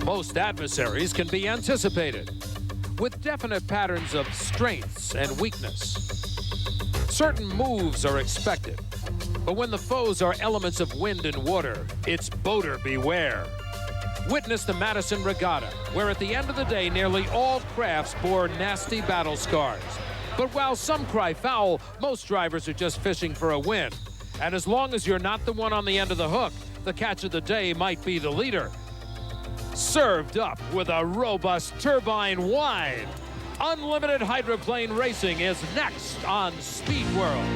Most adversaries can be anticipated, with definite patterns of strengths and weakness. Certain moves are expected, but when the foes are elements of wind and water, it's boater beware. Witness the Madison Regatta, where at the end of the day, nearly all crafts bore nasty battle scars. But while some cry foul, most drivers are just fishing for a win. And as long as you're not the one on the end of the hook, the catch of the day might be the leader. Served up with a robust turbine wine, unlimited hydroplane racing is next on Speed World.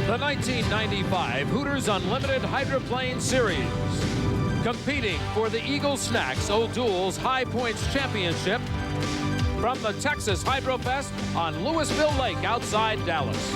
The 1995 Hooters Unlimited Hydroplane Series. Competing for the Eagle Snacks O'Doul's High Points Championship from the Texas Hydrofest on Louisville Lake outside Dallas.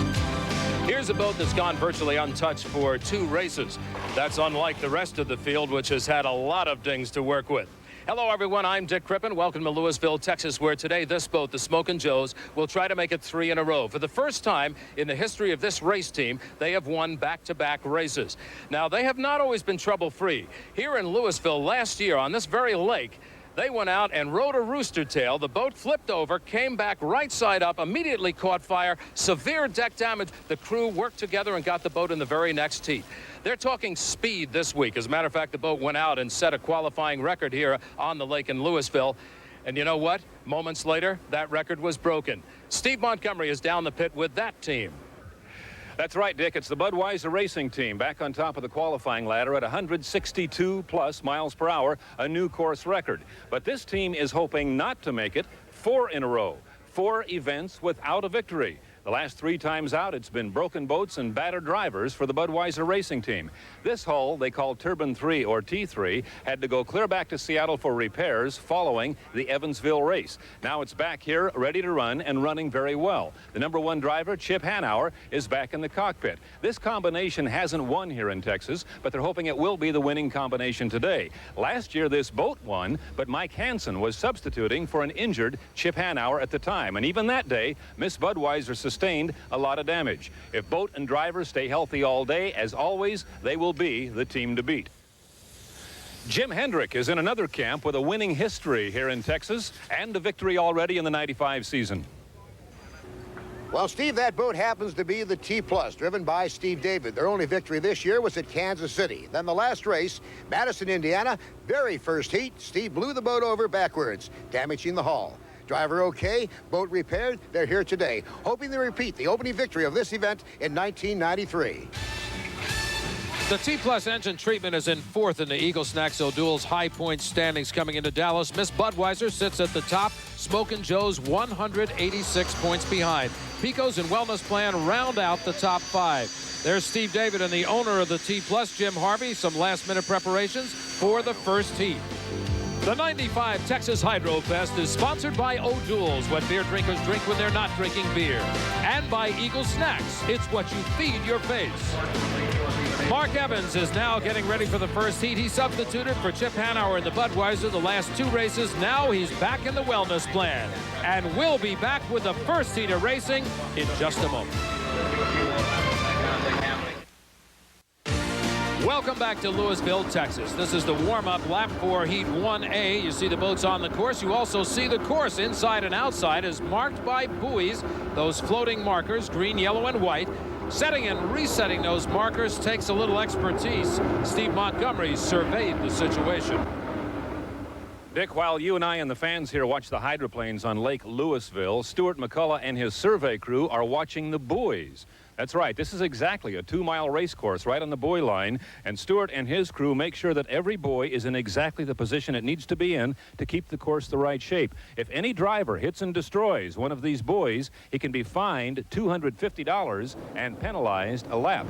Here's a boat that's gone virtually untouched for 2 races. That's unlike the rest of the field, which has had a lot of dings to work with. Hello, everyone. I'm Dick Crippen. Welcome to Louisville, Texas, where today this boat, the Smokin' Joes, will try to make it 3 in a row. For the first time in the history of this race team, they have won back-to-back races. Now, they have not always been trouble-free. Here in Louisville last year on this very lake, they went out and rode a rooster tail. The boat flipped over, came back right side up, immediately caught fire, severe deck damage. The crew worked together and got the boat in the very next heat. They're talking speed this week. As a matter of fact, the boat went out and set a qualifying record here on the lake in Louisville. And you know what? Moments later, that record was broken. Steve Montgomery is down the pit with that team. That's right, Dick. It's the Budweiser Racing Team back on top of the qualifying ladder at 162+ miles per hour, a new course record. But this team is hoping not to make it 4 in a row, 4 events without a victory. The last 3 times out, it's been broken boats and battered drivers for the Budweiser Racing Team. This hull, they call Turbine 3 or T3, had to go clear back to Seattle for repairs following the Evansville race. Now it's back here, ready to run and running very well. The #1 driver, Chip Hanauer, is back in the cockpit. This combination hasn't won here in Texas, but they're hoping it will be the winning combination today. Last year, this boat won, but Mike Hansen was substituting for an injured Chip Hanauer at the time. And even that day, Miss Budweiser sustained a lot of damage. If boat and driver stay healthy all day, as always, they will be the team to beat. Jim Hendrick is in another camp with a winning history here in Texas and a victory already in the '95 season. Well, Steve, that boat happens to be the T+, driven by Steve David. Their only victory this year was at Kansas City. Then the last race, Madison, Indiana, very first heat, Steve blew the boat over backwards, damaging the hull. Driver okay, boat repaired, they're here today, hoping to repeat the opening victory of this event in 1993. The T+ engine treatment is in 4th in the Eagle Snacks O'Doul's High Points standings coming into Dallas. Miss Budweiser sits at the top. Smokin' Joe's 186 points behind. Pico's and Wellness Plan round out the top 5. There's Steve David and the owner of the T+, Jim Harvey. Some last-minute preparations for the first heat. The 95 Texas Hydrofest is sponsored by O'Doul's, what beer drinkers drink when they're not drinking beer. And by Eagle Snacks, it's what you feed your face. Mark Evans is now getting ready for the first heat. He substituted for Chip Hanauer in the Budweiser the last 2 races. Now he's back in the Wellness Plan. And we'll be back with the first heat of racing in just a moment. Welcome back to Louisville, Texas. This is the warm-up lap for Heat 1A. You see the boats on the course. You also see the course inside and outside is marked by buoys, those floating markers, green, yellow, and white. Setting and resetting those markers takes a little expertise. Steve Montgomery surveyed the situation. Dick, while you and I and the fans here watch the hydroplanes on Lake Louisville, Stuart McCullough and his survey crew are watching the buoys. That's right. This is exactly a 2-mile race course right on the buoy line, and Stuart and his crew make sure that every buoy is in exactly the position it needs to be in to keep the course the right shape. If any driver hits and destroys one of these buoys, he can be fined $250 and penalized a lap.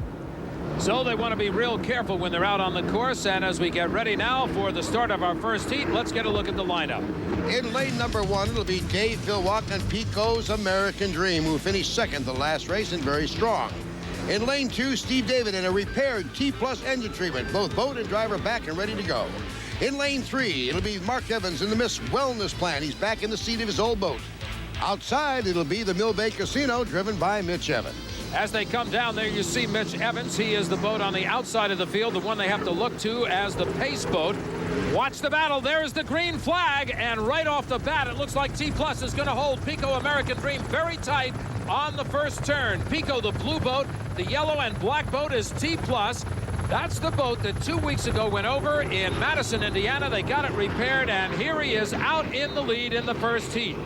So they want to be real careful when they're out on the course. And as we get ready now for the start of our first heat, let's get a look at the lineup. In lane number 1, it'll be Dave Villwock and Pico's American Dream, who finished second the last race and very strong. In lane 2, Steve David in a repaired T-Plus engine treatment, both boat and driver back and ready to go. In lane 3, it'll be Mark Evans in the Miss Wellness Plan. He's back in the seat of his old boat. Outside, it'll be the Mill Bay Casino, driven by Mitch Evans. As they come down there, you see Mitch Evans. He is the boat on the outside of the field, the one they have to look to as the pace boat. Watch the battle. There's the green flag, and right off the bat, it looks like T-Plus is going to hold Pico American Dream very tight on the first turn. Pico, the blue boat, the yellow and black boat is T-Plus. That's the boat that 2 weeks ago went over in Madison, Indiana. They got it repaired, and here he is out in the lead in the first heat.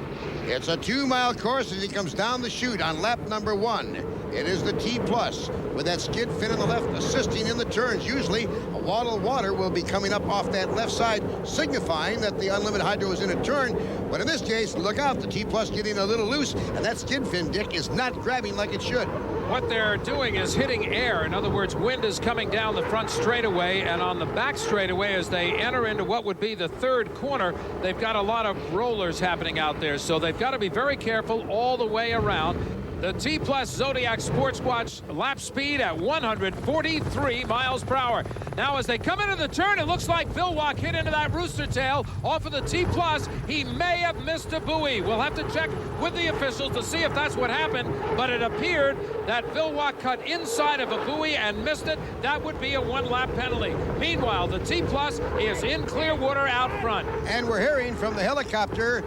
It's a 2-mile course as he comes down the chute on lap number 1. It is the T-Plus with that skid fin on the left assisting in the turns. Usually a wall of water will be coming up off that left side, signifying that the Unlimited Hydro is in a turn. But in this case, look out, the T-Plus getting a little loose, and that skid fin, Dick, is not grabbing like it should. What they're doing is hitting air. In other words, wind is coming down the front straightaway, and on the back straightaway as they enter into what would be the third corner, they've got a lot of rollers happening out there. So they've got to be very careful all the way around. The T-Plus Zodiac Sports Watch lap speed at 143 miles per hour. Now, as they come into the turn, it looks like Villwock hit into that rooster tail off of the T-Plus. He may have missed a buoy. We'll have to check with the officials to see if that's what happened, but it appeared that Villwock cut inside of a buoy and missed it. That would be a 1-lap penalty. Meanwhile, the T-Plus is in clear water out front. And we're hearing from the helicopter,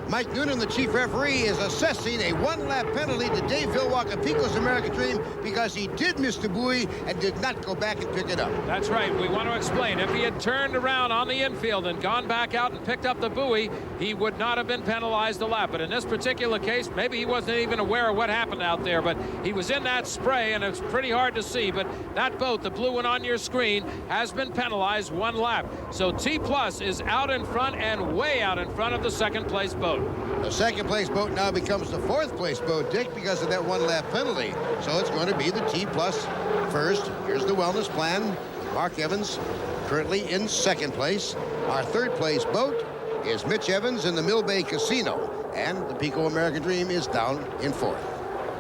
Mike Noonan, the chief referee, is assessing a 1-lap penalty to Dave Villwock of Pico's American Dream because he did miss the buoy and did not go back and pick it up. That's right. We want to explain. If he had turned around on the infield and gone back out and picked up the buoy, he would not have been penalized a lap. But in this particular case, maybe he wasn't even aware of what happened out there, but he was in that spray, and it's pretty hard to see. But that boat, the blue one on your screen, has been penalized 1 lap. So T-Plus is out in front and way out in front of the second-place boat. The second-place boat now becomes the fourth-place boat, Dick, because of that 1-lap penalty. So it's going to be the T-Plus first. Here's the Wellness Plan. Mark Evans currently in second place. Our third-place boat is Mitch Evans in the Mill Bay Casino, and the Pico American Dream is down in fourth.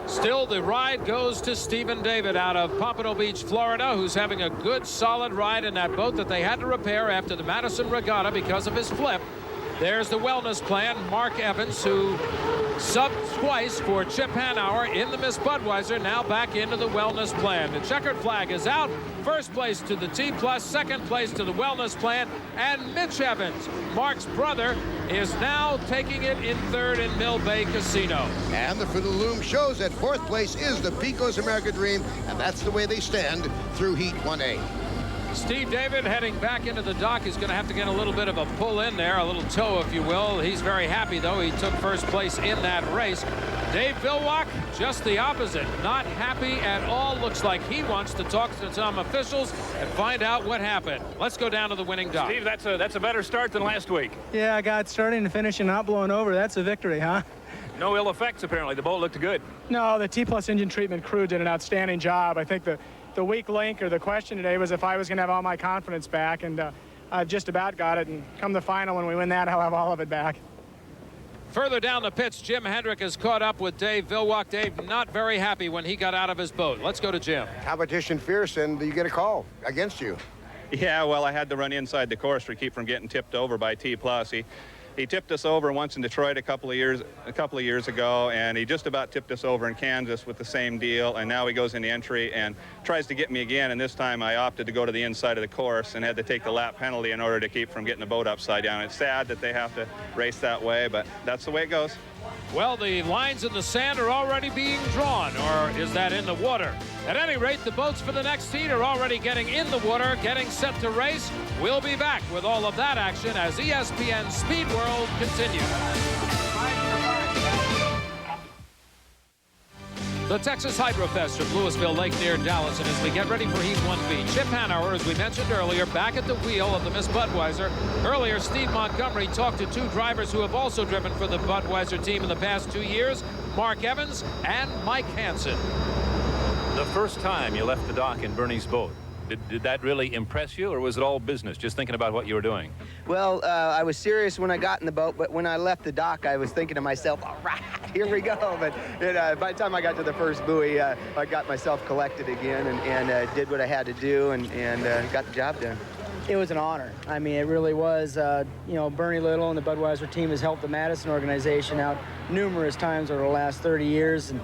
Still, the ride goes to Stephen David out of Pompano Beach, Florida, who's having a good, solid ride in that boat that they had to repair after the Madison Regatta because of his flip. There's the Wellness Plan. Mark Evans, who subbed twice for Chip Hanauer in the Miss Budweiser, now back into the Wellness Plan. The checkered flag is out. First place to the T-Plus, second place to the Wellness Plan, and Mitch Evans, Mark's brother, is now taking it in third in Mill Bay Casino. And the Fruit of the Loom shows that fourth place is the Pico's American Dream, and that's the way they stand through Heat 1A. Steve David heading back into the dock is going to have to get a little bit of a pull in there, a little tow, if you will. He's very happy, though. He took first place in that race. Dave Villwock, just the opposite. Not happy at all. Looks like he wants to talk to some officials and find out what happened. Let's go down to the winning dock. Steve, that's a better start than last week. Yeah, I got starting and finishing, not blowing over. That's a victory, huh? No ill effects, apparently. The boat looked good. No, the T-Plus engine treatment crew did an outstanding job. I think the weak link or the question today was if I was going to have all my confidence back, and I've just about got it. And come the final, when we win that, I'll have all of it back. Further down the pits, Jim Hendrick has caught up with Dave Villwock. Dave not very happy when he got out of his boat. Let's go to Jim. Competition fierce, and you get a call against you. Yeah, well, I had to run inside the course to keep from getting tipped over by T-Plus. He tipped us over once in Detroit a couple of years ago, and he just about tipped us over in Kansas with the same deal, and now he goes in the entry and tries to get me again, and this time I opted to go to the inside of the course and had to take the lap penalty in order to keep from getting the boat upside down. It's sad that they have to race that way, but that's the way it goes. Well, the lines in the sand are already being drawn, or is that in the water? At any rate, the boats for the next heat are already getting in the water, getting set to race. We'll be back with all of that action as ESPN Speed World continues. The Texas Hydrofest from Louisville Lake near Dallas, and as we get ready for Heat 1B, Chip Hanauer, as we mentioned earlier, back at the wheel of the Miss Budweiser. Earlier, Steve Montgomery talked to two drivers who have also driven for the Budweiser team in the past 2 years, Mark Evans and Mike Hansen. The first time you left the dock in Bernie's boat, did that really impress you, or was it all business, just thinking about what you were doing? Well, I was serious when I got in the boat, but when I left the dock, I was thinking to myself, all right, here we go. But by the time I got to the first buoy, I got myself collected again and did what I had to do and got the job done. It was an honor. I mean, it really was. You know, Bernie Little and the Budweiser team has helped the Madison organization out numerous times over the last 30 years, and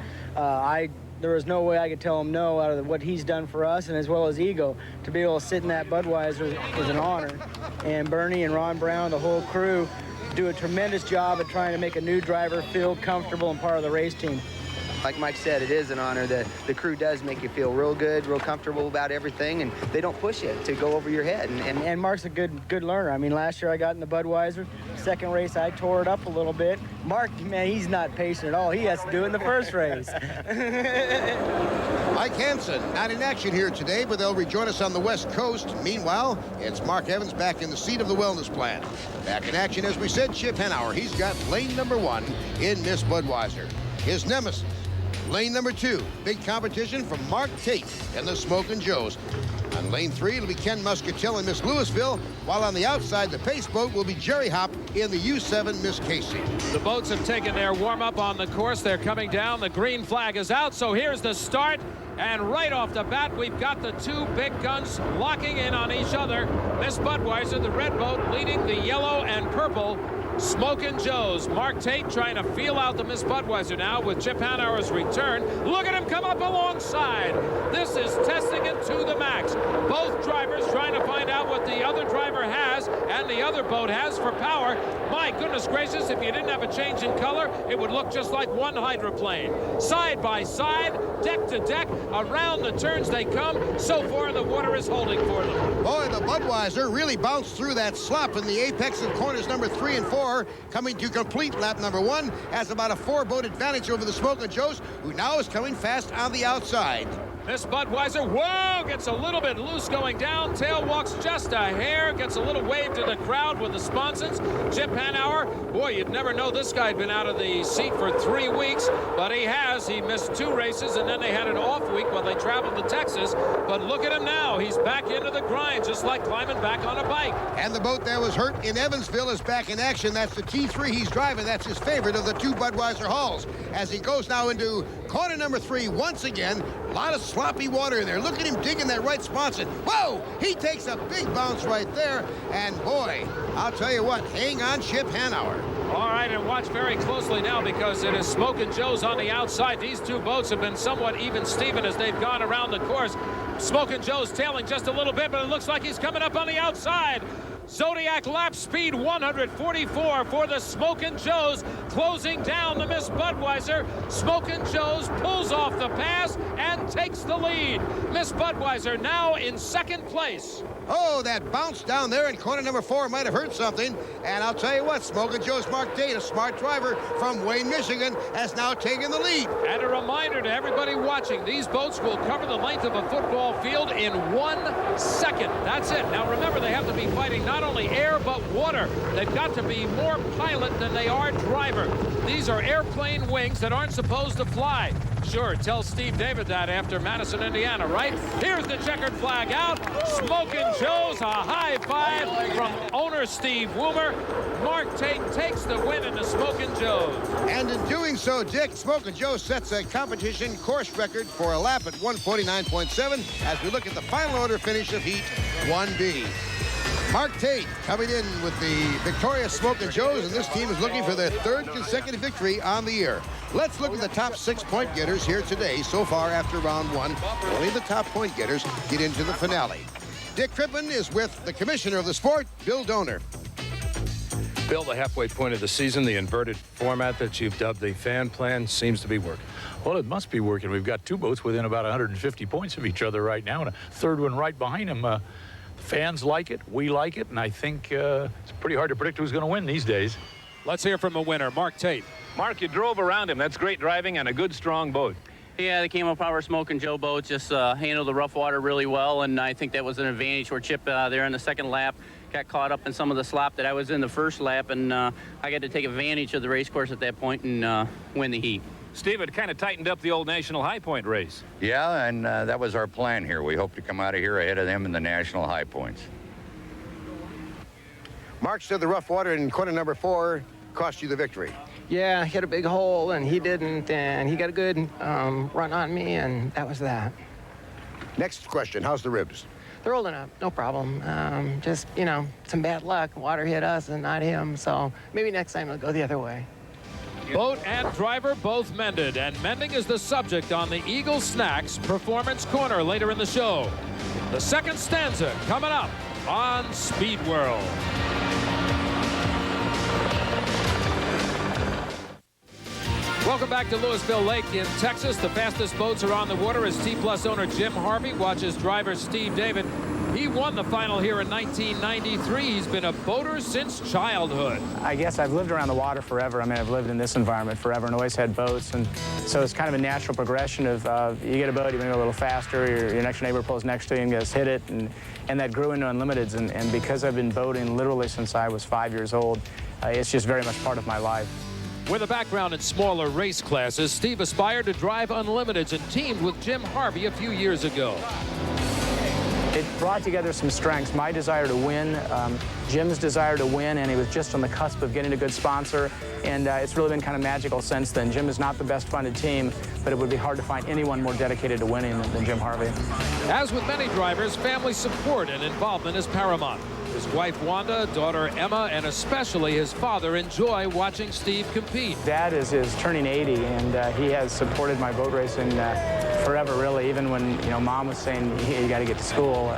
there was no way I could tell him no out of what he's done for us, and as well as Ego. To be able to sit in that Budweiser is an honor. And Bernie and Ron Brown, the whole crew, do a tremendous job of trying to make a new driver feel comfortable and part of the race team. Like Mike said, it is an honor. The crew does make you feel real good, real comfortable about everything, and they don't push you to go over your head. And Mark's a good learner. I mean, last year I got in the Budweiser. Second race, I tore it up a little bit. Mark, man, he's not patient at all. He has to do it in the first race. Mike Hansen not in action here today, but they'll rejoin us on the West Coast. Meanwhile, it's Mark Evans back in the seat of the wellness plan. Back in action, as we said, Chip Hanauer. He's got lane number 1 in Miss Budweiser. His nemesis, lane number 2, big competition from Mark Tate and the Smokin' Joes. On lane 3, it'll be Ken Muscatel in Miss Louisville, while on the outside, the pace boat will be Jerry Hopp in the U7 Miss Casey. The boats have taken their warm-up on the course. They're coming down. The green flag is out, so here's the start. And right off the bat, we've got the two big guns locking in on each other. Miss Budweiser, the red boat, leading the yellow and purple Smokin' Joes. Mark Tate trying to feel out the Miss Budweiser now with Chip Hanauer's return. Look at him come up alongside. This is testing it to the max. Both drivers trying to find out what the other driver has and the other boat has for power. My goodness gracious, if you didn't have a change in color, it would look just like one hydroplane. Side by side, deck to deck, around the turns they come. So far, the water is holding for them. Boy, the Budweiser really bounced through that slop in the apex of corners number 3 and 4. Coming to complete lap number 1, has about a 4-boat advantage over the Smokin' Joes, who now is coming fast on the outside. Miss Budweiser, whoa, gets a little bit loose going down. Tail walks just a hair, gets a little wave to the crowd with the sponsons. Chip Hanauer, boy, you'd never know this guy had been out of the seat for 3 weeks, but he has. He missed 2 races, and then they had an off week while they traveled to Texas. But look at him now. He's back into the grind, just like climbing back on a bike. And the boat that was hurt in Evansville is back in action. That's the T3 he's driving. That's his favorite of the 2 Budweiser hulls. As he goes now into corner number 3 once again, a lot of sloppy water in there. Look at him digging that right sponson. Whoa! He takes a big bounce right there. And boy, I'll tell you what, hang on, Chip Hanauer. All right, and watch very closely now because it is Smokin' Joes on the outside. These 2 boats have been somewhat even-steven as they've gone around the course. Smokin' Joes tailing just a little bit, but it looks like he's coming up on the outside. Zodiac lap speed 144 for the Smokin' Joes, closing down the Miss Budweiser. Smokin' Joes pulls off the pass and takes the lead. Miss Budweiser now in second place. Oh, that bounce down there in corner number 4 might have hurt something. And I'll tell you what, Smokin' Joe's Mark Tate, a smart driver from Wayne, Michigan, has now taken the lead. And a reminder to everybody watching, these boats will cover the length of a football field in 1 second. That's it. Now remember, they have to be fighting not only air but water. They've got to be more pilot than they are driver. These are airplane wings that aren't supposed to fly. Sure, tell Steve David that after Madison, Indiana, right? Here's the checkered flag out. Smokin' Joes, a high five from owner Steve Woomer. Mark Tate takes the win in the Smokin' Joes. And in doing so, Dick, Smokin' Joe sets a competition course record for a lap at 149.7 as we look at the final order finish of Heat 1B. Mark Tate coming in with the victorious Smokin' Joes, and this team is looking for their 3rd consecutive victory on the year. Let's look at the top 6 point getters here today so far after round 1. Only the top point getters get into the finale. Dick Crippen is with the commissioner of the sport, Bill Donor. Bill, the halfway point of the season, the inverted format that you've dubbed the fan plan seems to be working. Well, it must be working. We've got 2 boats within about 150 points of each other right now, and a 3rd one right behind them. Fans like it, we like it, and I think it's pretty hard to predict who's going to win these days. Let's hear from a winner, Mark Tate. Mark, you drove around him. That's great driving and a good, strong boat. Yeah, the Camo Power Smokin' Joe boat just handled the rough water really well, and I think that was an advantage for Chip there in the 2nd lap. Got caught up in some of the slop that I was in the 1st lap, and I got to take advantage of the race course at that point and win the heat. Steve, it kind of tightened up the old National High Point race. Yeah, and that was our plan here. We hope to come out of here ahead of them in the National High Points. Mark said the rough water in corner number 4 cost you the victory. Yeah, hit a big hole, and he didn't, and he got a good run on me, and that was that. Next question, how's the ribs? They're holding up, no problem. Just, you know, some bad luck. Water hit us and not him, so maybe next time it'll go the other way. Boat and driver both mended, and mending is the subject on the Eagle Snacks Performance Corner later in the show. The second stanza coming up on Speed World. Welcome back to Louisville Lake in Texas. The fastest boats are on the water as T-Plus owner Jim Harvey watches driver Steve David. He won the final here in 1993. He's been a boater since childhood. I guess I've lived around the water forever. I mean, I've lived in this environment forever and always had boats. And so it's kind of a natural progression of you get a boat, you go a little faster, your next neighbor pulls next to you and gets hit it. And that grew into unlimiteds. And because I've been boating literally since I was 5 years old, it's just very much part of my life. With a background in smaller race classes, Steve aspired to drive unlimiteds and teamed with Jim Harvey a few years ago. It brought together some strengths, my desire to win, Jim's desire to win, and he was just on the cusp of getting a good sponsor, and it's really been kind of magical since then. Jim is not the best funded team, but it would be hard to find anyone more dedicated to winning than Jim Harvey. As with many drivers, family support and involvement is paramount. His wife Wanda, daughter Emma, and especially his father enjoy watching Steve compete. Dad is turning 80, and he has supported my boat racing forever, really. Even when, you know, Mom was saying, hey, you got to get to school,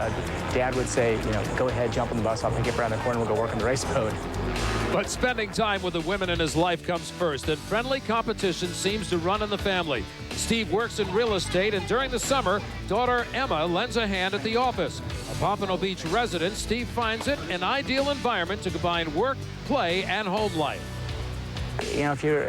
Dad would say, you know, go ahead, jump on the bus, I'll pick you up around the corner, we'll go work on the race boat. But spending time with the women in his life comes first, and friendly competition seems to run in the family. Steve works in real estate, and during the summer, daughter Emma lends a hand at the office. A Pompano Beach resident, Steve finds it an ideal environment to combine work, play, and home life. You know, if you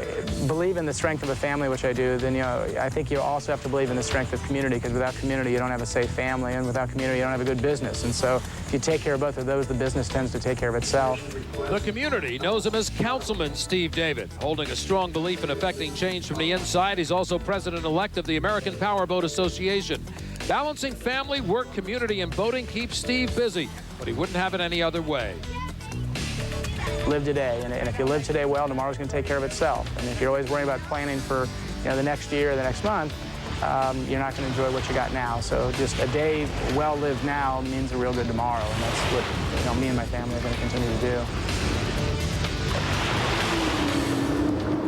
believe in the strength of a family, which I do, then, you know, I think you also have to believe in the strength of community, because without community, you don't have a safe family, and without community, you don't have a good business. And so if you take care of both of those, the business tends to take care of itself. The community knows him as Councilman Steve David. Holding a strong belief in affecting change from the inside, he's also president-elect of the American Powerboat Association. Balancing family, work, community, and boating keeps Steve busy, but he wouldn't have it any other way. Live today, and if you live today well, tomorrow's going to take care of itself. And if you're always worrying about planning for, you know, the next year or the next month, you're not going to enjoy what you got now. So just a day well lived now means a real good tomorrow, and that's what, you know, me and my family are going to continue to do.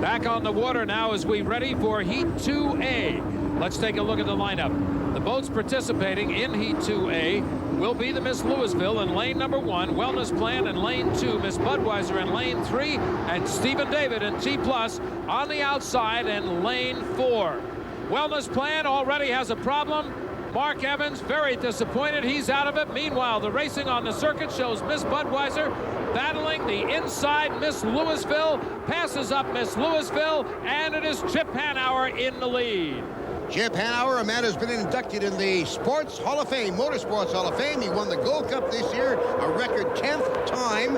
Back on the water now as we ready for Heat 2A. Let's take a look at the lineup. The boats participating in Heat 2A will be the Miss Louisville in lane number 1, Wellness Plan in lane 2, Miss Budweiser in lane 3, and Stephen David in T-Plus on the outside in lane 4. Wellness Plan already has a problem. Mark Evans very disappointed. He's out of it. Meanwhile, the racing on the circuit shows Miss Budweiser battling the inside Miss Louisville, passes up Miss Louisville, and it is Chip Hanauer in the lead. Chip Hanauer, a man who's been inducted in the Sports Hall of Fame, Motorsports Hall of Fame. He won the Gold Cup this year, a record 10th time,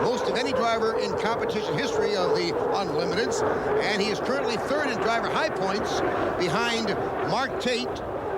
most of any driver in competition history of the Unlimiteds. And he is currently 3rd in driver high points behind Mark Tate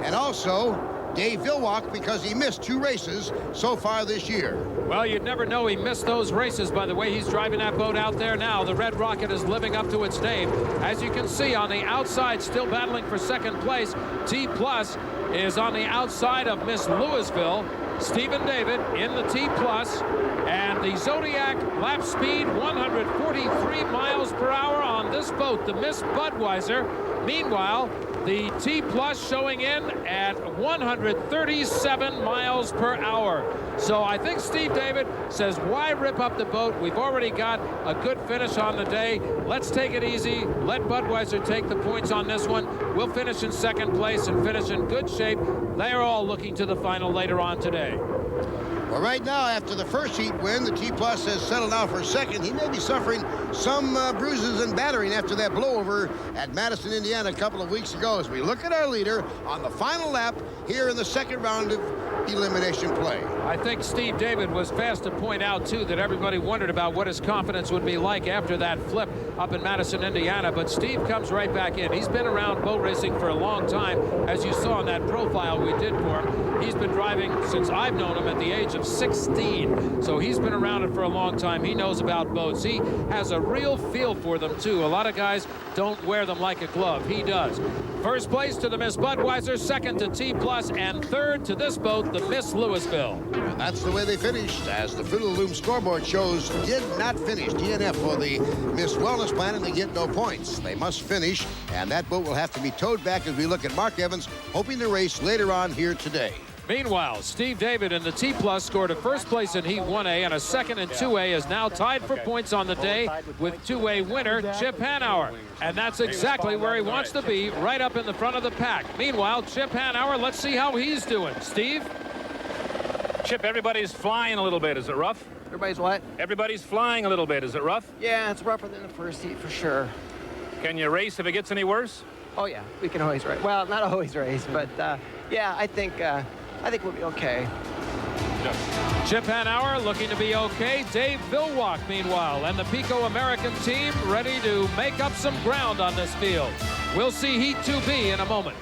and also Dave Vilwalk, because he missed 2 races so far this year. Well, you'd never know he missed those races by the way he's driving that boat out there now. The Red Rocket is living up to its name. As you can see on the outside, still battling for 2nd place, T-Plus is on the outside of Miss Louisville. Stephen David in the T-Plus, and the Zodiac lap speed 143 miles per hour on this boat, the Miss Budweiser. Meanwhile, the T-Plus showing in at 137 miles per hour. So I think Steve David says, why rip up the boat? We've already got a good finish on the day. Let's take it easy. Let Budweiser take the points on this one. We'll finish in 2nd place and finish in good shape. They're all looking to the final later on today. Well, right now, after the first heat win, the T-Plus has settled now for 2nd. He may be suffering some bruises and battering after that blowover at Madison, Indiana a couple of weeks ago, as we look at our leader on the final lap here in the second round of elimination play. I think Steve David was fast to point out, too, that everybody wondered about what his confidence would be like after that flip up in Madison, Indiana. But Steve comes right back in. He's been around boat racing for a long time, as you saw in that profile we did for him. He's been driving since I've known him at the age of 16. So he's been around it for a long time. He knows about boats. He has a real feel for them, too. A lot of guys don't wear them like a glove. He does. First place to the Miss Budweiser, second to T+, and third to this boat, the Miss Louisville. And that's the way they finished, as the Fruit of the Loom scoreboard shows did not finish. DNF for the Miss Wellness Plan, and they get no points. They must finish, and that boat will have to be towed back as we look at Mark Evans, hoping to race later on here today. Meanwhile, Steve David in the T+ scored a first place in Heat 1A and a second in 2A, is now tied for points on the day with 2A winner Chip Hanauer. And that's exactly where he wants to be, right up in the front of the pack. Meanwhile, Chip Hanauer, let's see how he's doing. Steve? Chip, everybody's flying a little bit. Is it rough? Everybody's what? Everybody's flying a little bit. Is it rough? Yeah, it's rougher than the first heat for sure. Can you race if it gets any worse? Oh yeah, we can always race. Well, not always race, but yeah, I think we'll be okay. Chip Hanauer looking to be okay. Dave Villwalk, meanwhile, and the Pico American team ready to make up some ground on this field. We'll see Heat 2B in a moment.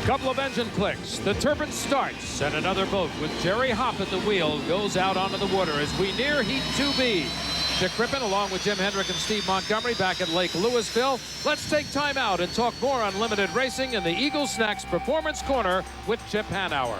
Couple of engine clicks. The turbine starts, and another boat with Jerry Hopp at the wheel goes out onto the water as we near Heat 2B. Dick Crippen, along with Jim Hendrick and Steve Montgomery, back at Lake Louisville. Let's take time out and talk more on limited racing in the Eagle Snacks Performance Corner with Chip Hanauer.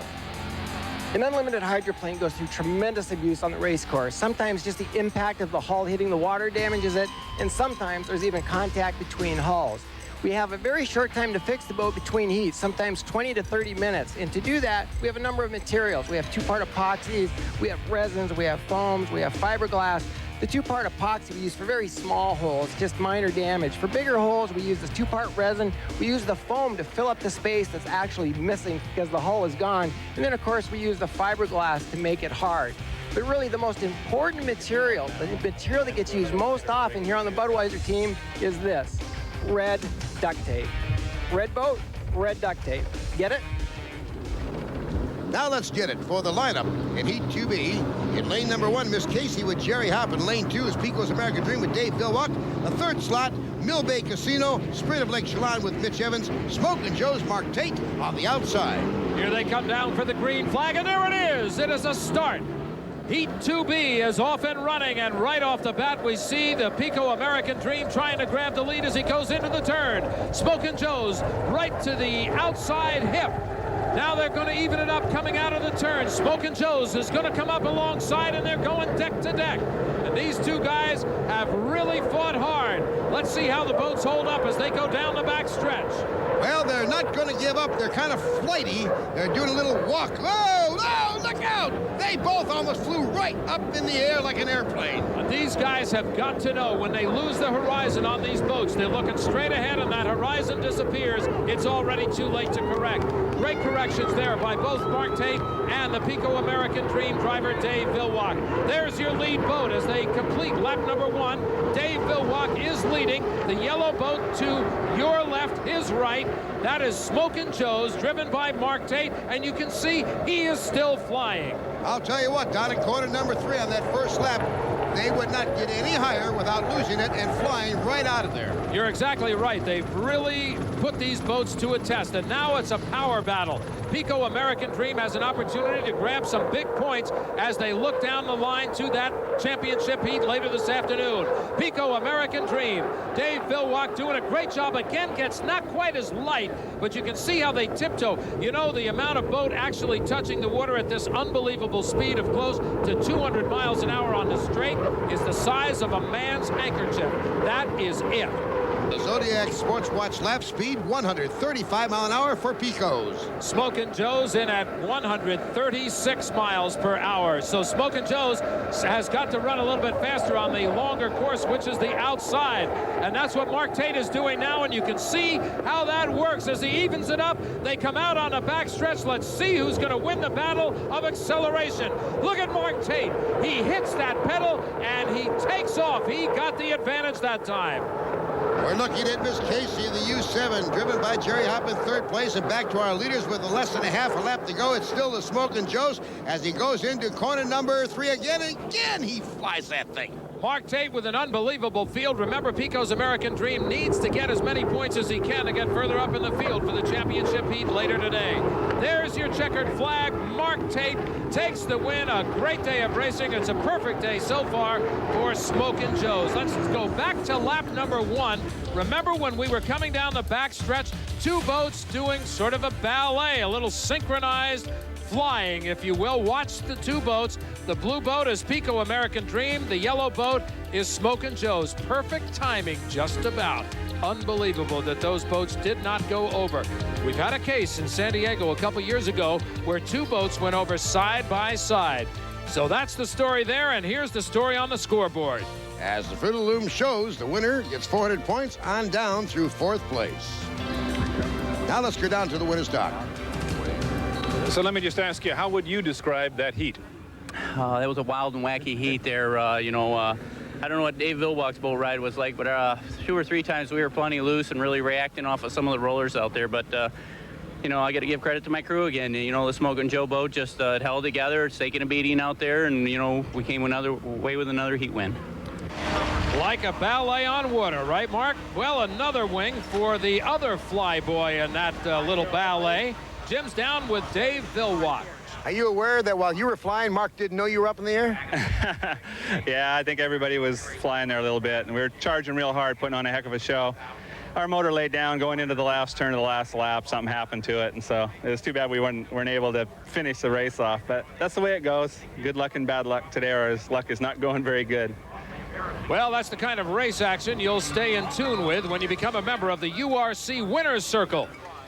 An unlimited hydroplane goes through tremendous abuse on the race course. Sometimes just the impact of the hull hitting the water damages it, and sometimes there's even contact between hulls. We have a very short time to fix the boat between heats, sometimes 20 to 30 minutes. And to do that, we have a number of materials. We have two-part epoxies, we have resins, we have foams, we have fiberglass. The two-part epoxy we use for very small holes, just minor damage. For bigger holes, we use this two-part resin. We use the foam to fill up the space that's actually missing because the hull is gone. And then, of course, we use the fiberglass to make it hard. But really, the most important material, the material that gets used most often here on the Budweiser team is this, red duct tape. Red boat, red duct tape. Get it? Now let's get it for the lineup in Heat 2B. In lane number 1, Miss Casey with Jerry Hopp. In lane 2 is Pico's American Dream with Dave Villwalk. The third slot, Mill Bay Casino, Spirit of Lake Chelan with Mitch Evans. Smokin' Joe's Mark Tate on the outside. Here they come down for the green flag, and there it is. It is a start. Heat 2B is off and running, and right off the bat we see the Pico American Dream trying to grab the lead as he goes into the turn. Smokin' Joe's right to the outside hip. Now they're going to even it up coming out of the turn. Smokin' Joe's is going to come up alongside, and they're going deck to deck. And these two guys have really fought hard. Let's see how the boats hold up as they go down the back stretch. Well, they're not going to give up. They're kind of flighty. They're doing a little walk. Oh, no, look out! They both almost flew right up in the air like an airplane. And these guys have got to know when they lose the horizon on these boats, they're looking straight ahead and that horizon disappears. It's already too late to correct. Great corrections there by both Mark Tate and the Pico American Dream driver Dave Villwalk. There's your lead boat as they complete lap number 1. Dave Villwalk is leading. The yellow boat to your left, his right. That is Smokin' Joe's, driven by Mark Tate, and you can see he is still flying. I'll tell you what, down in corner number 3 on that first lap, they would not get any higher without losing it and flying right out of there. You're exactly right. They've really put these boats to a test, and now it's a power battle. Pico American Dream has an opportunity to grab some big points as they look down the line to that championship heat later this afternoon. Pico American Dream. Dave Villwalk doing a great job. Again, gets not quite as light, but you can see how they tiptoe. You know, the amount of boat actually touching the water at this unbelievable speed of close to 200 miles an hour on the straight is the size of a man's handkerchief. That is it. The Zodiac Sports Watch lap speed, 135 mile an hour for Pecos. Smokin' Joe's in at 136 miles per hour. So Smokin' Joe's has got to run a little bit faster on the longer course, which is the outside. And that's what Mark Tate is doing now, and you can see how that works. As he evens it up, they come out on the backstretch. Let's see who's going to win the battle of acceleration. Look at Mark Tate. He hits that pedal, and he takes off. He got the advantage that time. We're looking at Miss Casey, the U7, driven by Jerry Hopp in third place, and back to our leaders with less than a half a lap to go. It's still the Smokin' Joe's as he goes into corner number 3 again. Again, he flies that thing. Mark Tate with an unbelievable field. Remember, Pico's American Dream needs to get as many points as he can to get further up in the field for the championship heat later today. There's your checkered flag. Mark Tate takes the win. A great day of racing. It's a perfect day so far for Smokin' Joe's. Let's go back to lap number 1. Remember when we were coming down the back stretch, 2 boats doing sort of a ballet, a little synchronized flying, if you will. Watch the 2 boats. The blue boat is Pico American Dream. The yellow boat is Smokin' Joe's. Perfect timing, just about. Unbelievable that those boats did not go over. We've had a case in San Diego a couple years ago where 2 boats went over side by side. So that's the story there, and here's the story on the scoreboard. As the Fruit of the Loom shows, the winner gets 400 points on down through 4th place. Now let's go down to the winner's dock. So let me just ask you, how would you describe that heat? That was a wild and wacky heat there. I don't know what Dave Vilbach's boat ride was like, but 2 or 3 times we were plenty loose and really reacting off of some of the rollers out there. But, I got to give credit to my crew again. The Smokin' Joe boat just held together. It's taking a beating out there, and, we came away with another heat win. Like a ballet on water, right, Mark? Well, another wing for the other flyboy in that little ballet. Jim's down with Dave Vilwatch. Are you aware that while you were flying, Mark didn't know you were up in the air? Yeah, I think everybody was flying there a little bit, and we were charging real hard, putting on a heck of a show. Our motor laid down going into the last turn of the last lap. Something happened to it, and so it was too bad we weren't able to finish the race off. But that's the way it goes. Good luck and bad luck today, or his luck is not going very good. Well, that's the kind of race action you'll stay in tune with when you become a member of the URC Winner's Circle.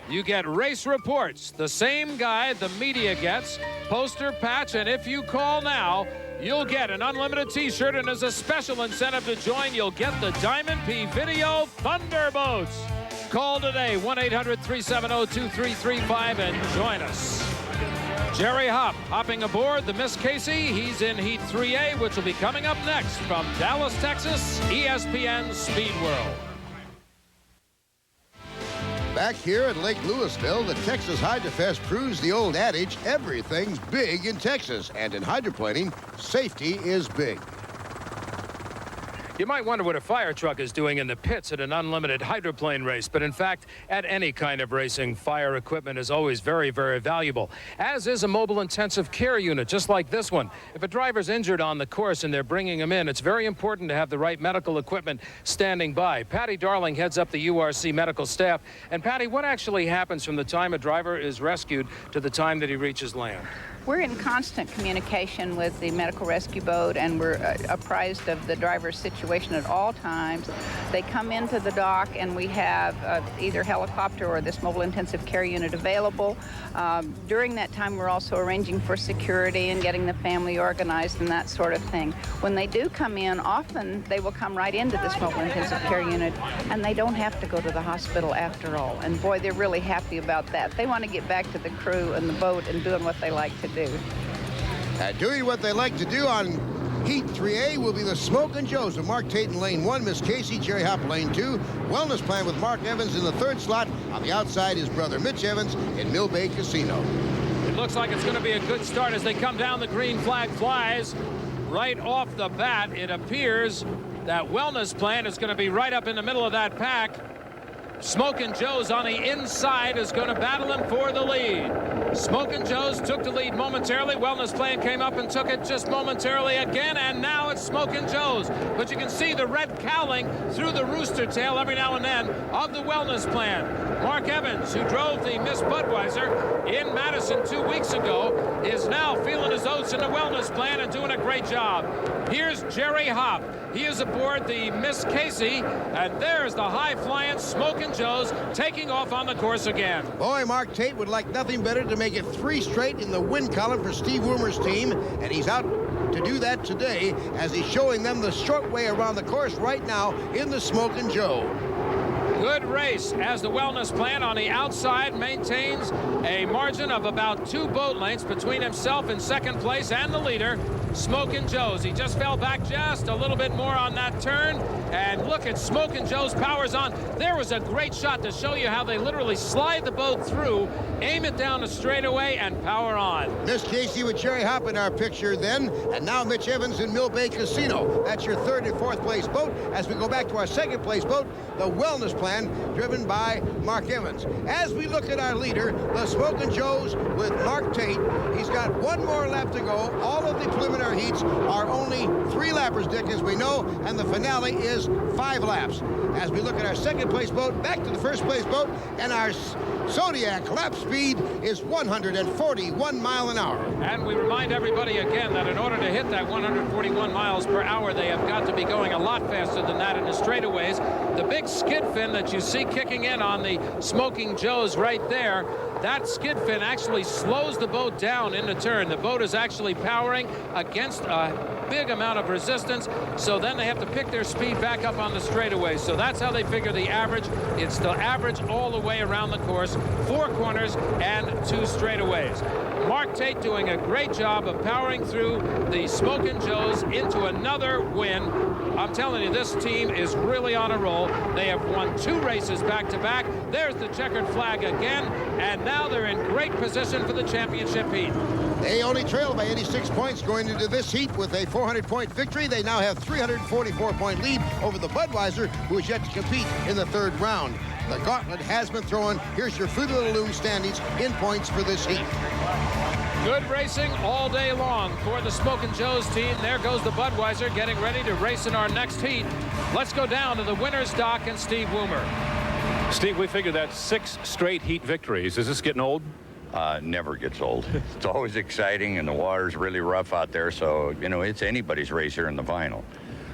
You get race reports, the same guy the media gets, poster, patch, and if you call now, you'll get an unlimited t-shirt, and as a special incentive to join, you'll get the Diamond P Video Thunderboats. Call today, 1-800-370-2335, and join us. Jerry Hopp hopping aboard the Miss Casey. He's in Heat 3A, which will be coming up next from Dallas, Texas, ESPN Speed World. Back here at Lake Louisville, the Texas Hydrofest proves the old adage, everything's big in Texas. And in hydroplaning, safety is big. You might wonder what a fire truck is doing in the pits at an unlimited hydroplane race, but in fact, at any kind of racing, fire equipment is always very, very valuable, as is a mobile intensive care unit, just like this one. If a driver's injured on the course and they're bringing him in, it's very important to have the right medical equipment standing by. Patty Darling heads up the URC medical staff. And Patty, what actually happens from the time a driver is rescued to the time that he reaches land? We're in constant communication with the medical rescue boat, and we're apprised of the driver's situation at all times. They come into the dock, and we have either helicopter or this mobile intensive care unit available. During that time, we're also arranging for security and getting the family organized and that sort of thing. When they do come in, often they will come right into this mobile intensive care unit, and they don't have to go to the hospital after all. And boy, they're really happy about that. They want to get back to the crew and the boat and doing what they like to do. Doing what they like to do on Heat 3A will be the Smokin' Joe's of Mark Tate in lane 1, Miss Casey, Jerry Hopp lane 2. Wellness plan with Mark Evans in the 3rd slot. On the outside, his brother Mitch Evans in Mill Bay Casino. It looks like it's going to be a good start as they come down. The green flag flies right off the bat. It appears that Wellness plan is going to be right up in the middle of that pack. Smokin' Joe's on the inside is going to battle him for the lead. Smokin' Joe's took the lead momentarily. Wellness Plan came up and took it just momentarily again, and now it's Smokin' Joe's. But you can see the red cowling through the rooster tail every now and then of the Wellness Plan. Mark Evans, who drove the Miss Budweiser in Madison 2 weeks ago, is now feeling his oats in the wellness plan and doing a great job. Here's Jerry Hopp. He is aboard the Miss Casey, and there's the high-flying Smokin' Joe's taking off on the course again. Boy, Mark Tate would like nothing better to make it 3 straight in the win column for Steve Woomer's team, and he's out to do that today as he's showing them the short way around the course right now in the Smokin' Joe. Good race as the wellness plan on the outside maintains a margin of about 2 boat lengths between himself in second place and the leader, Smokin' Joe's. He just fell back just a little bit more on that turn, and look at Smokin' Joe's powers on. There was a great shot to show you how they literally slide the boat through, aim it down the straightaway, and power on. Miss Casey with Jerry Hopp in our picture then, and now Mitch Evans in Mill Bay Casino. That's your 3rd and 4th place boat. As we go back to our 2nd place boat, the wellness plan driven by Mark Evans. As we look at our leader, the Smokin' Joe's with Mark Tate, he's got 1 more lap to go. All of the preliminary heats are only 3 lappers, Dick, as we know, and the finale is 5 laps. As we look at our 2nd place boat, back to the 1st place boat, and our Zodiac lap speed is 141 miles an hour. And we remind everybody again that in order to hit that 141 miles per hour, they have got to be going a lot faster than that in the straightaways. The big skid fin that you see kicking in on the Smokin' Joe's right there, that skid fin actually slows the boat down in the turn. The boat is actually powering against a big amount of resistance, so then they have to pick their speed back up on the straightaways. So that's how they figure the average. It's the average all the way around the course, 4 corners and 2 straightaways. Mark Tate doing a great job of powering through the Smokin' Joe's into another win. I'm telling you, this team is really on a roll. They have won 2 races back-to-back. There's the checkered flag again, and now they're in great position for the championship heat. They only trail by 86 points going into this heat with a 400-point victory. They now have 344-point lead over the Budweiser, who is yet to compete in the 3rd round. The gauntlet has been thrown. Here's your Fruit of the Loom standings in points for this heat. Good racing all day long for the Smokin' Joe's team. There goes the Budweiser getting ready to race in our next heat. Let's go down to the winner's dock and Steve Woomer. Steve, we figured that's 6 straight heat victories. Is this getting old? Never gets old. It's always exciting, and the water's really rough out there, so, you know, it's anybody's race here in the final.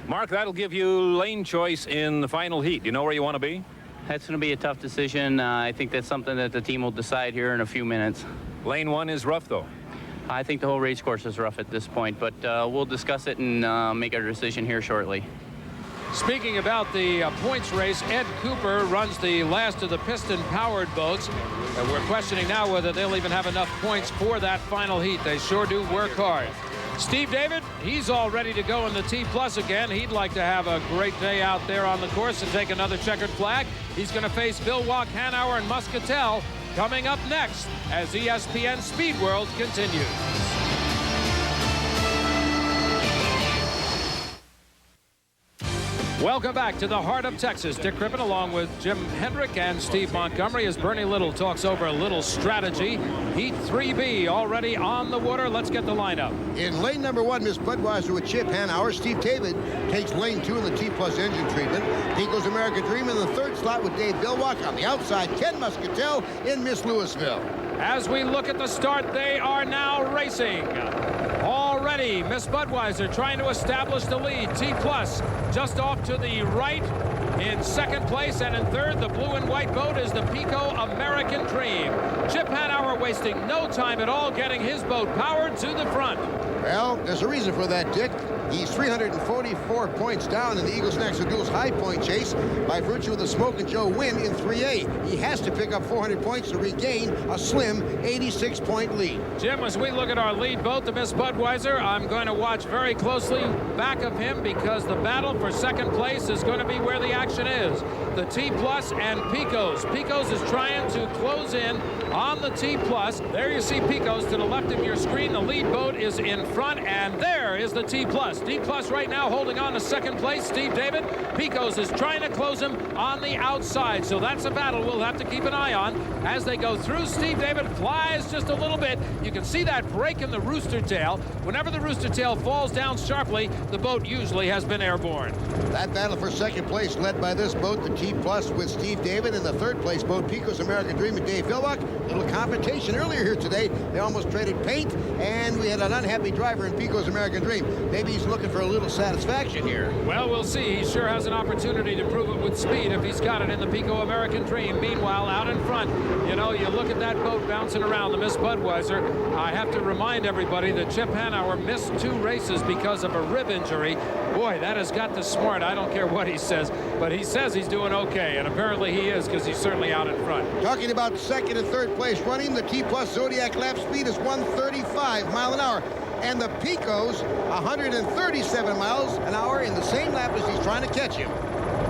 Mark, that'll give you lane choice in the final heat. Do you know where you want to be? That's going to be a tough decision. I think that's something that the team will decide here in a few minutes. Lane 1 is rough, though. I think the whole race course is rough at this point, but we'll discuss it and make our decision here shortly. Speaking about the points race, Ed Cooper runs the last of the piston-powered boats. And we're questioning now whether they'll even have enough points for that final heat. They sure do work hard. Steve David, he's all ready to go in the T+ again. He'd like to have a great day out there on the course and take another checkered flag. He's going to face Bilwak, Hanauer, and Muscatel coming up next as ESPN Speed World continues. Welcome back to the heart of Texas. Dick Crippen along with Jim Hendrick and Steve Montgomery as Bernie Little talks over a little strategy. Heat 3B already on the water. Let's get the lineup. In lane number 1, Miss Budweiser with Chip Hanauer. Steve David takes lane 2 in the T+ engine treatment. Pico's American Dream in the 3rd slot with Dave Bilwak. On the outside, Ken Muscatel in Miss Louisville. As we look at the start, they are now racing. Already, Miss Budweiser trying to establish the lead. T+ just off to the right in 2nd place, and in 3rd, the blue and white boat is the Pico American Dream. Chip Hanauer wasting no time at all getting his boat powered to the front. Well, there's a reason for that, Dick. He's 344 points down in the Eagle Snacks and Duels high point chase by virtue of the Smokin' Joe win in 3A. He has to pick up 400 points to regain a slim 86-point lead. Jim, as we look at our lead boat, the Miss Budweiser, I'm going to watch very closely back of him because the battle for 2nd place is going to be where the action is. The T+ and Pico's. Pico's is trying to close in on the T+. There you see Pico's to the left of your screen. The lead boat is in front, and there is the T+. Plus. D Plus right now holding on to second place. Steve David. Pecos is trying to close him on the outside. So that's a battle we'll have to keep an eye on as they go through. Steve David flies just a little bit. You can see that break in the rooster tail. Whenever the rooster tail falls down sharply, the boat usually has been airborne. That battle for second place led by this boat, the T Plus, with Steve David, and the third place boat, Pecos American Dream and Dave Vilbach. Little confrontation earlier here today. They almost traded paint, and we had an unhappy driver in Pecos American Dream. Maybe he's looking for a little satisfaction here. Well, we'll see. He sure has an opportunity to prove it with speed if he's got it in the Pico American Dream. Meanwhile, out in front, you know, you look at that boat bouncing around, the Miss Budweiser. I have to remind everybody that Chip Hanauer missed 2 races because of a rib injury. Boy, that has got to smart. I don't care what he says, but he says he's doing okay, and apparently he is, because he's certainly out in front. Talking about second and third place running, the T Plus Zodiac lap speed is 135 mile an hour. And the Pecos, 137 miles an hour in the same lap as he's trying to catch him.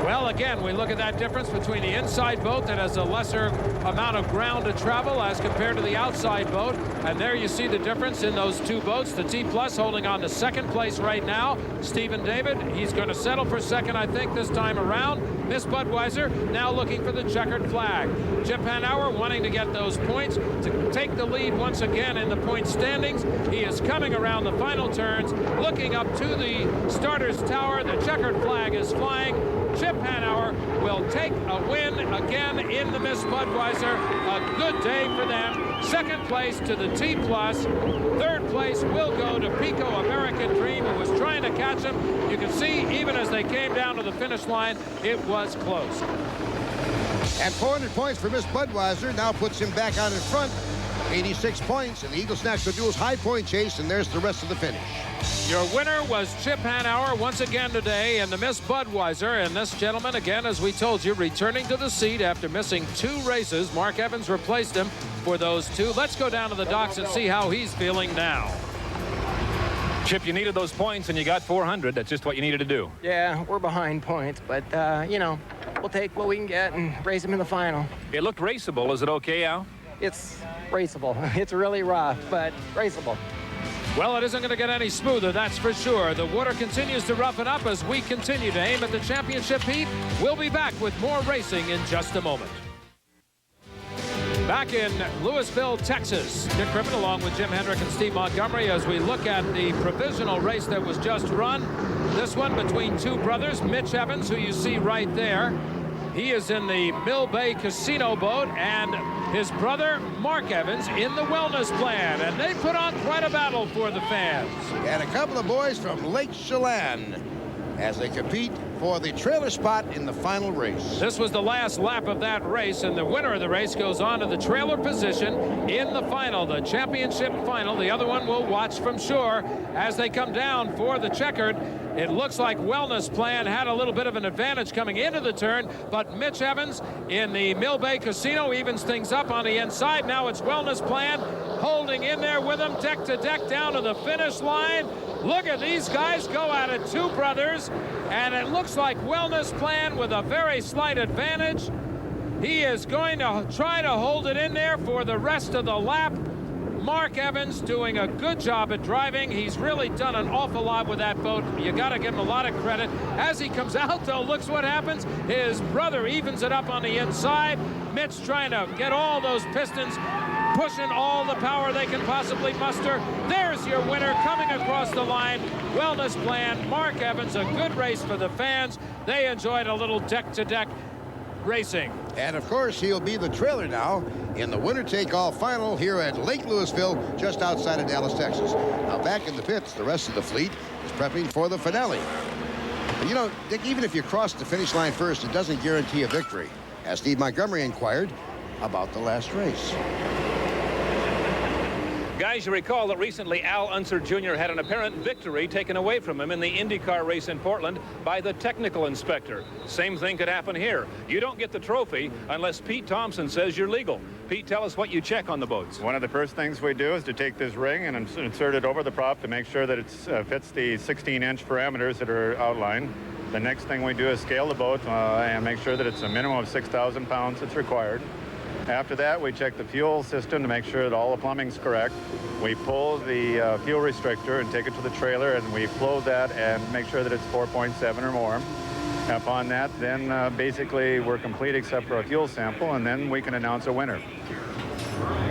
Well, again, we look at that difference between the inside boat that has a lesser amount of ground to travel as compared to the outside boat. And there you see the difference in those 2 boats. The T Plus holding on to second place right now. Stephen David, he's going to settle for second, I think, this time around. Miss Budweiser now looking for the checkered flag. Chip Hanauer wanting to get those points to take the lead once again in the point standings. He is coming around the final turns, looking up to the starter's tower. The checkered flag is flying. Chip Hanauer will take a win again in the Miss Budweiser. A good day for them. Second place to the T Plus. Third place will go to Pico American Dream, who was trying to catch him. You can see even as they came down to the finish line, it was close. And 400 points for Miss Budweiser now puts him back out in front. 86 points in the Eagle Snacks Duels high point chase, and there's the rest of the finish. Your winner was Chip Hanauer once again today in the Miss Budweiser. And this gentleman, again, as we told you, returning to the seat after missing 2 races. Mark Evans replaced him for those 2. Let's go down to the docks and see how he's feeling now. Chip, you needed those points, and you got 400. That's just what you needed to do. Yeah, we're behind points, but, you know, we'll take what we can get and race them in the final. It looked raceable. Is it okay, Al? It's raceable. It's really rough, but raceable. Well, it isn't going to get any smoother, that's for sure. The water continues to roughen up as we continue to aim at the championship heat. We'll be back with more racing in just a moment. Back in Louisville, Texas, Dick Crippen along with Jim Hendrick and Steve Montgomery as we look at the provisional race that was just run. This one between 2 brothers, Mitch Evans, who you see right there. He is in the Mill Bay Casino boat, and his brother, Mark Evans, in the Wellness Plan. And they put on quite a battle for the fans. And a couple of boys from Lake Chelan as they compete for the trailer spot in the final race. This was the last lap of that race, and the winner of the race goes on to the trailer position in the final, the championship final. The other one we'll watch from shore as they come down for the checkered. It looks like Wellness Plan had a little bit of an advantage coming into the turn, but Mitch Evans in the Mill Bay Casino evens things up on the inside. Now it's Wellness Plan holding in there with him, deck to deck down to the finish line. Look at these guys go at it, 2 brothers, and it looks like Wellness Plan with a very slight advantage. He is going to try to hold it in there for the rest of the lap. Mark Evans doing a good job at driving. He's really done an awful lot with that boat. You got to give him a lot of credit. As he comes out, though, looks what happens. His brother evens it up on the inside. Mitch trying to get all those pistons, pushing all the power they can possibly muster. There's your winner coming across the line. Wellness Plan, Mark Evans, a good race for the fans. They enjoyed a little deck-to-deck racing. And of course, he'll be the trailer now in the winner-take-all final here at Lake Louisville, just outside of Dallas, Texas. Now back in the pits, the rest of the fleet is prepping for the finale. But you know, Dick, even if you cross the finish line first, it doesn't guarantee a victory. As Steve Montgomery inquired about the last race. Guys, you recall that recently Al Unser Jr. had an apparent victory taken away from him in the IndyCar race in Portland by the technical inspector. Same thing could happen here. You don't get the trophy unless Pete Thompson says you're legal. Pete, tell us what you check on the boats. One of the first things we do is to take this ring and insert it over the prop to make sure that it fits the 16-inch parameters that are outlined. The next thing we do is scale the boat and make sure that it's a minimum of 6,000 pounds that's required. After that, we check the fuel system to make sure that all the plumbing's correct. We pull the fuel restrictor and take it to the trailer, and we flow that and make sure that it's 4.7 or more. Upon that, then basically we're complete except for a fuel sample, and then we can announce a winner.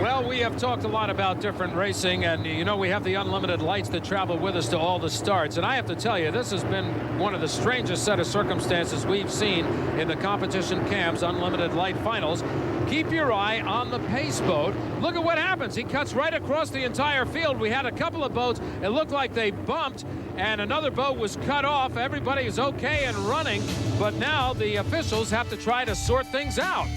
Well, we have talked a lot about different racing, and you know, we have the unlimited lights that travel with us to all the starts. And I have to tell you, this has been one of the strangest set of circumstances we've seen in the competition cams unlimited light finals. Keep your eye on the pace boat. Look at what happens. He cuts right across the entire field. We had a couple of boats. It looked like they bumped, and another boat was cut off. Everybody is okay and running, but now the officials have to try to sort things out.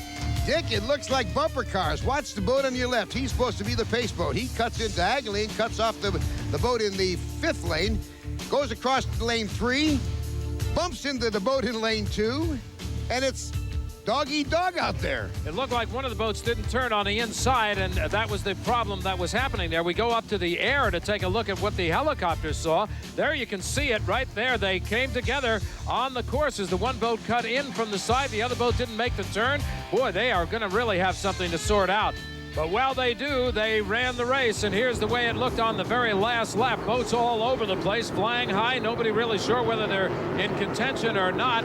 Dick, it looks like bumper cars. Watch the boat on your left. He's supposed to be the pace boat. He cuts in diagonally and cuts off the boat in the 5th lane, goes across to lane 3, bumps into the boat in lane 2, and it's dog-eat-dog out there. It looked like one of the boats didn't turn on the inside, and that was the problem that was happening there. We go up to the air to take a look at what the helicopters saw. There you can see it right there. They came together on the course as the one boat cut in from the side. The other boat didn't make the turn. Boy, they are going to really have something to sort out. But while they do, they ran the race, and here's the way it looked on the very last lap. Boats all over the place, flying high. Nobody really sure whether they're in contention or not.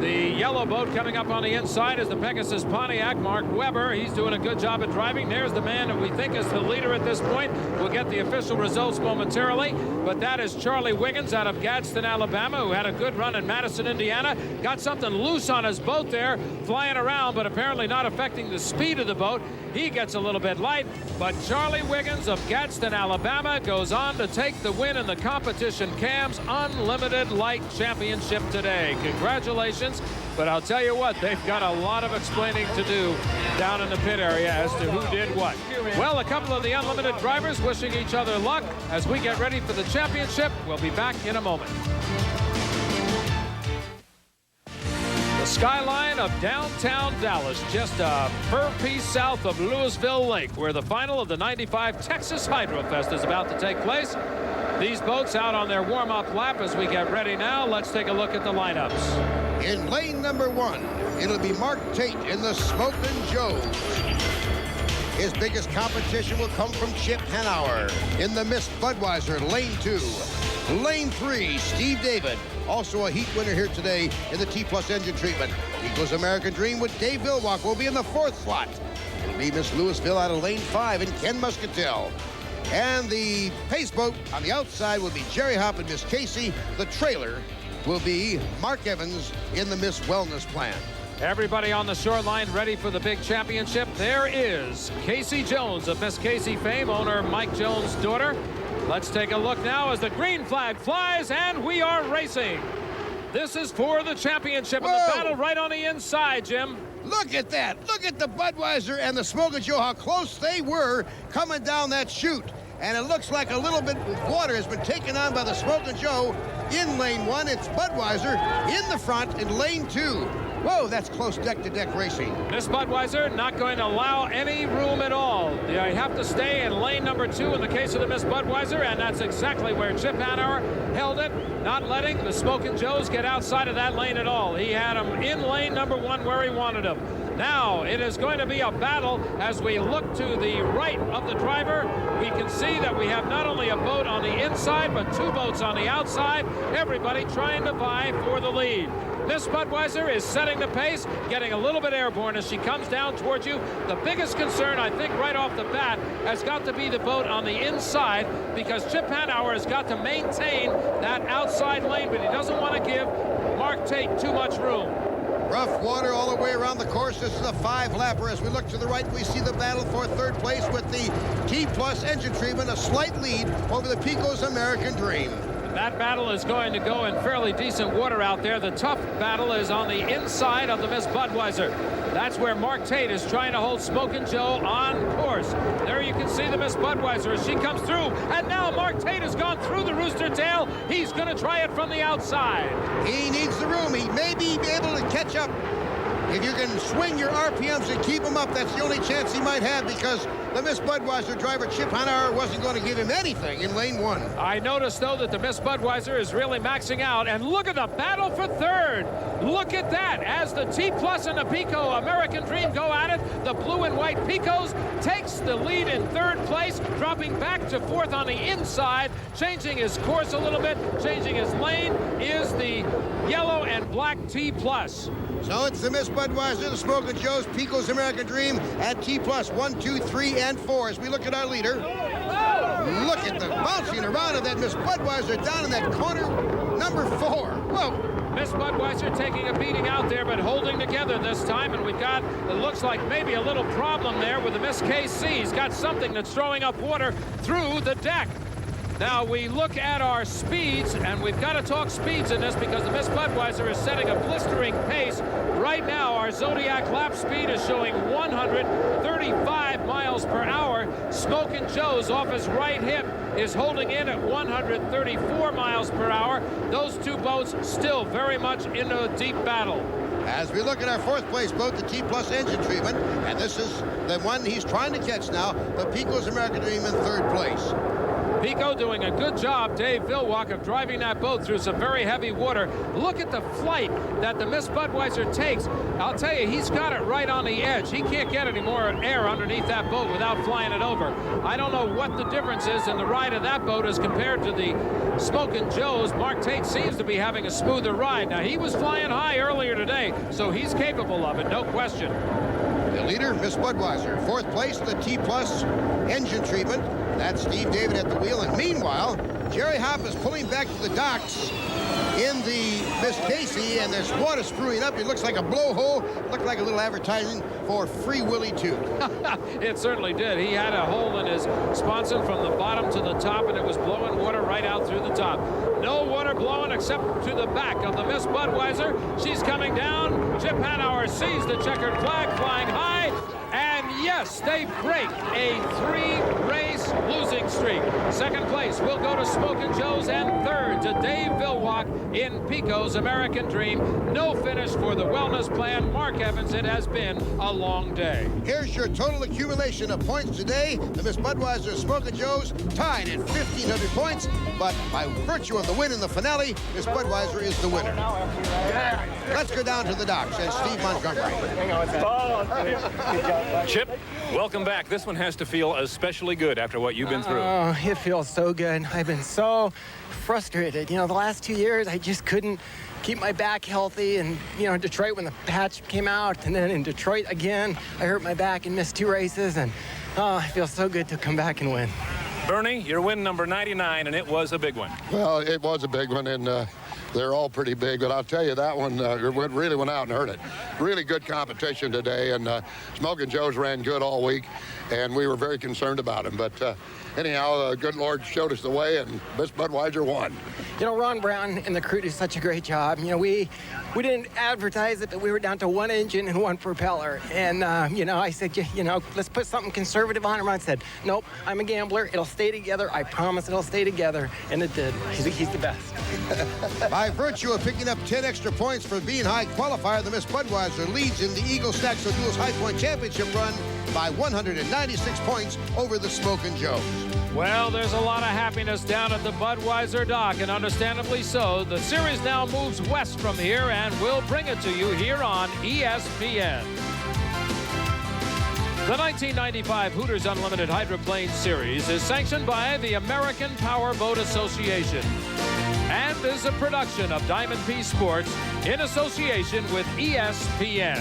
The yellow boat coming up on the inside is the Pegasus Pontiac, Mark Webber. He's doing a good job at driving. There's the man that we think is the leader at this point. We'll get the official results momentarily, but that is Charlie Wiggins out of Gadsden, Alabama, who had a good run in Madison, Indiana. Got something loose on his boat there, flying around, but apparently not affecting the speed of the boat. He gets a little bit light, but Charlie Wiggins of Gadsden, Alabama goes on to take the win in the competition cams Unlimited Light Championship today. Congratulations, but I'll tell you what, they've got a lot of explaining to do down in the pit area as to who did what. Well, a couple of the Unlimited drivers wishing each other luck as we get ready for the championship. We'll be back in a moment. The skyline of downtown Dallas, just a fur piece south of Louisville Lake, where the final of the '95 Texas Hydrofest is about to take place. These boats out on their warm-up lap as we get ready now. Let's take a look at the lineups. In lane number 1, it'll be Mark Tate in the Smokin' Joes. His biggest competition will come from Chip Hanauer in the Miss Budweiser, lane 2. Lane 3, Steve David, also a heat winner here today in the T-Plus engine treatment. Eagles American Dream with Dave Vilwalk will be in the 4th slot. It'll be Miss Louisville out of lane 5 and Ken Muscatel. And the pace boat on the outside will be Jerry Hopp and Miss Casey. The trailer will be Mark Evans in the Miss Wellness Plan. Everybody on the shoreline ready for the big championship. There is Casey Jones of Miss Casey fame, owner Mike Jones' daughter. Let's take a look now as the green flag flies, and we are racing. This is for the championship. And the battle right on the inside, Jim. Look at that. Look at the Budweiser and the Smokin' Joe, how close they were coming down that chute. And it looks like a little bit of water has been taken on by the Smokin' Joe in lane 1. It's Budweiser in the front in lane 2. Whoa, that's close deck-to-deck racing. Miss Budweiser not going to allow any room at all. They have to stay in lane number 2 in the case of the Miss Budweiser, and that's exactly where Chip Hanauer held it, not letting the Smokin' Joes get outside of that lane at all. He had them in lane number 1 where he wanted them. Now it is going to be a battle as we look to the right of the driver. We can see that we have not only a boat on the inside, but 2 boats on the outside. Everybody trying to vie for the lead. Miss Budweiser is setting the pace, getting a little bit airborne as she comes down towards you. The biggest concern, I think, right off the bat, has got to be the boat on the inside, because Chip Hanauer has got to maintain that outside lane, but he doesn't want to give Mark Tate too much room. Rough water all the way around the course. This is a 5-lapper. As we look to the right, we see the battle for 3rd place with the T-Plus engine treatment, a slight lead over the Pecos American Dream. That battle is going to go in fairly decent water out there. The tough battle is on the inside of the Miss Budweiser. That's where Mark Tate is trying to hold Smokin' Joe on course. There you can see the Miss Budweiser as she comes through. And now Mark Tate has gone through the rooster tail. He's going to try it from the outside. He needs the room. He may be able to catch up If you can swing your RPMs and keep them up, that's the only chance he might have, because the Miss Budweiser driver, Chip Hanauer, wasn't going to give him anything in lane 1. I noticed, though, that the Miss Budweiser is really maxing out. And look at the battle for third. Look at that. As the T Plus and the Pico American Dream go at it, the blue and white Picos takes the lead in third place, dropping back to fourth on the inside, changing his course a little bit, changing his lane, is the yellow and black T Plus. So it's the Miss Budweiser, the Smokin' Joe's, Pico's American Dream at T Plus 1, 2, 3, and 4. As we look at our leader, look at the bouncing around of that Miss Budweiser down in that corner, number 4. Whoa. Miss Budweiser taking a beating out there, but holding together this time. And we've got, it looks like maybe a little problem there with the Miss KC. He's got something that's throwing up water through the deck. Now we look at our speeds, and we've got to talk speeds in this because the Miss Budweiser is setting a blistering pace. Right now, our Zodiac lap speed is showing 135 miles per hour. Smokin' Joe's off his right hip is holding in at 134 miles per hour. Those two boats still very much in a deep battle. As we look at our fourth place boat, the T Plus engine treatment, and this is the one he's trying to catch now, the Pico's American Dream in third place. Pico doing a good job, Dave Villwock, of driving that boat through some very heavy water. Look at the flight that the Miss Budweiser takes. I'll tell you, he's got it right on the edge. He can't get any more air underneath that boat without flying it over. I don't know what the difference is in the ride of that boat as compared to the Smokin' Joe's. Mark Tate seems to be having a smoother ride. Now, he was flying high earlier today, so he's capable of it, no question. The leader, Miss Budweiser. Fourth place, the T Plus engine treatment. That's Steve David at the wheel. And meanwhile, Jerry Hopp is pulling back to the docks in the Miss Casey, and there's water screwing up. It looks like a blowhole. Looked like a little advertising for Free Willy 2. It certainly did. He had a hole in his sponson from the bottom to the top, and it was blowing water right out through the top. No water blowing except to the back of the Miss Budweiser. She's coming down. Chip Hanauer sees the checkered flag flying high. And yes, they break a 3-race losing streak. Second place will go to Smokin' Joe's, and third to Dave Villwock in Pico's American Dream. No finish for the wellness plan. Mark Evans, it has been a long day. Here's your total accumulation of points today. The Miss Budweiser Smokin' Joe's tied at 1,500 points, but by virtue of the win in the finale, Miss Budweiser is the winner. Let's go down to the docks as Steve Montgomery. Chip, welcome back. This one has to feel especially good after what you've been through. Oh, it feels so good. I've been so frustrated. You know, the last 2 years, I just couldn't keep my back healthy. And, you know, in Detroit, when the patch came out, and then in Detroit again, I hurt my back and missed 2 races. And, oh, it feels so good to come back and win. Bernie, your win number 99, and it was a big one. Well, it was a big one, and they're all pretty big, but I'll tell you, that one really went out and hurt it. Really good competition today, and Smokin' Joe's ran good all week, and we were very concerned about him. But anyhow, the good Lord showed us the way, and Miss Budweiser won. You know, Ron Brown and the crew did such a great job. You know, we didn't advertise it, but we were down to 1 engine and 1 propeller. And, you know, I said, you know, let's put something conservative on it. Ron said, nope, I'm a gambler. It'll stay together. I promise it'll stay together. And it did. He's the best. By virtue of picking up 10 extra points for being high qualifier, the Miss Budweiser leads in the Eagle Snacks O'Doul's High Point Championship run by 196 points over the Smokin' Joe's. Well, there's a lot of happiness down at the Budweiser dock, and understandably so. The series now moves west from here, and we'll bring it to you here on ESPN. The 1995 Hooters Unlimited Hydroplane Series is sanctioned by the American Powerboat Association and is a production of Diamond P Sports in association with ESPN.